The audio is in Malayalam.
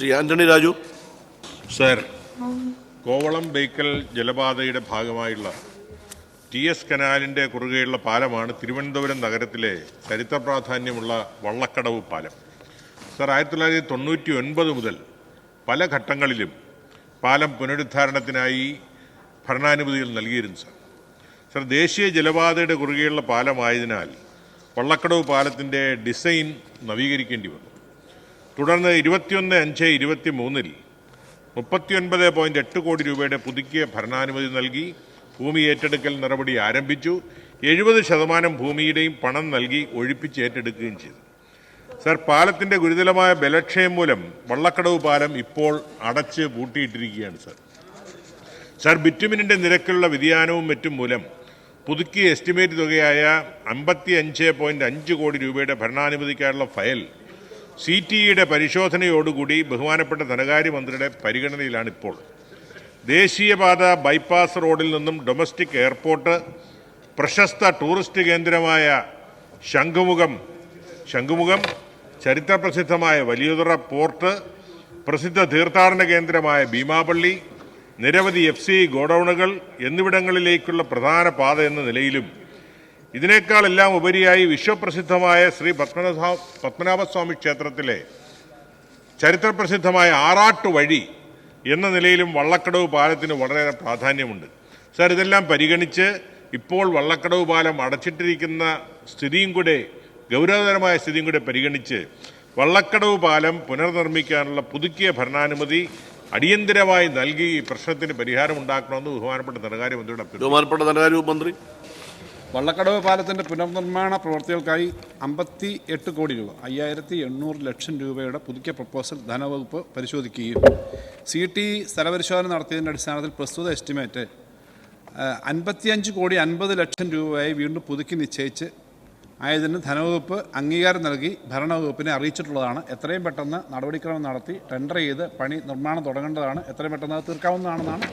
ശ്രീ ആന്റണി രാജു. സർ, കോവളം ബേക്കൽ ജലപാതയുടെ ഭാഗമായുള്ള TS കനാലിൻ്റെ കുറുകെയുള്ള പാലമാണ് തിരുവനന്തപുരം നഗരത്തിലെ ചരിത്ര പ്രാധാന്യമുള്ള വള്ളക്കടവ് പാലം. സർ, 1999 മുതൽ പല ഘട്ടങ്ങളിലും പാലം പുനരുദ്ധാരണത്തിനായി ഭരണാനുമതികൾ നൽകിയിരുന്നു. സർ, ദേശീയ ജലപാതയുടെ കുറുകെയുള്ള പാലമായതിനാൽ വള്ളക്കടവ് പാലത്തിൻ്റെ ഡിസൈൻ നവീകരിക്കേണ്ടി വന്നു. തുടർന്ന് 21/5/23 39.8 കോടി രൂപയുടെ പുതുക്കിയ ഭരണാനുമതി നൽകി ഭൂമി ഏറ്റെടുക്കൽ നടപടി ആരംഭിച്ചു. 70% ഭൂമിയുടെയും പണം നൽകി ഒഴിപ്പിച്ച് ഏറ്റെടുക്കുകയും ചെയ്തു. സർ, പാലത്തിൻ്റെ ഗുരുതരമായ ബലക്ഷയം മൂലം വള്ളക്കടവ് പാലം ഇപ്പോൾ അടച്ച് പൂട്ടിയിട്ടിരിക്കുകയാണ്. സർ, ബിറ്റുമിനിൻ്റെ നിരക്കിലുള്ള വ്യതിയാനവും മറ്റും മൂലം പുതുക്കിയ എസ്റ്റിമേറ്റ് തുകയായ 55.5 കോടി രൂപയുടെ ഭരണാനുമതിക്കായുള്ള ഫയൽ CTEയുടെ പരിശോധനയോടുകൂടി ബഹുമാനപ്പെട്ട ധനകാര്യമന്ത്രിയുടെ പരിഗണനയിലാണിപ്പോൾ. ദേശീയപാത ബൈപ്പാസ് റോഡിൽ നിന്നും ഡൊമസ്റ്റിക് എയർപോർട്ട്, പ്രശസ്ത ടൂറിസ്റ്റ് കേന്ദ്രമായ ശംഖുമുഖം, ചരിത്രപ്രസിദ്ധമായ വലിയതുറ പോർട്ട്, പ്രസിദ്ധ തീർത്ഥാടന കേന്ദ്രമായ ഭീമാപള്ളി, നിരവധി FC ഗോഡൌണുകൾ എന്നിവിടങ്ങളിലേക്കുള്ള പ്രധാന പാത എന്ന നിലയിലും ഇതിനേക്കാളെല്ലാം ഉപരിയായി വിശ്വപ്രസിദ്ധമായ ശ്രീ പത്മനാഭസ്വാമി ക്ഷേത്രത്തിലെ ചരിത്രപ്രസിദ്ധമായ ആറാട്ട് വഴി എന്ന നിലയിലും വള്ളക്കടവ് പാലത്തിന് വളരെയേറെ പ്രാധാന്യമുണ്ട്. സർ, ഇതെല്ലാം പരിഗണിച്ച് ഇപ്പോൾ വള്ളക്കടവ് പാലം അടച്ചിട്ടിരിക്കുന്ന സ്ഥിതിയും കൂടെ, ഗൗരവതരമായ സ്ഥിതിയും കൂടെ പരിഗണിച്ച് വള്ളക്കടവ് പാലം പുനർനിർമ്മിക്കാനുള്ള പുതുക്കിയ ഭരണാനുമതി അടിയന്തരമായി നൽകി ഈ പ്രശ്നത്തിന് പരിഹാരമുണ്ടാക്കണമെന്ന് ബഹുമാനപ്പെട്ട ധനകാര്യമന്ത്രിയുടെ അഭ്യർത്ഥന. ബഹുമാനപ്പെട്ട ധനകാര്യമന്ത്രി. വള്ളക്കടവ് പാലത്തിൻ്റെ പുനർനിർമ്മാണ പ്രവൃത്തികൾക്കായി 58 കോടി രൂപ 5800 ലക്ഷം രൂപയുടെ പുതുക്കിയ പ്രപ്പോസൽ ധനവകുപ്പ് പരിശോധിക്കുകയും CTE സ്ഥലപരിശോധന നടത്തിയതിൻ്റെ അടിസ്ഥാനത്തിൽ പ്രസ്തുത എസ്റ്റിമേറ്റ് 55 കോടി 50 ലക്ഷം രൂപയായി വീണ്ടും പുതുക്കി നിശ്ചയിച്ച് ആയതിന് ധനവകുപ്പ് അംഗീകാരം നൽകി ഭരണവകുപ്പിനെ അറിയിച്ചിട്ടുള്ളതാണ്. എത്രയും പെട്ടെന്ന് നടപടിക്രമം നടത്തി ടെൻഡർ ചെയ്ത് നിർമ്മാണം തുടങ്ങേണ്ടതാണ്. എത്രയും പെട്ടെന്ന് അത് തീർക്കാവുന്നതാണെന്നാണ്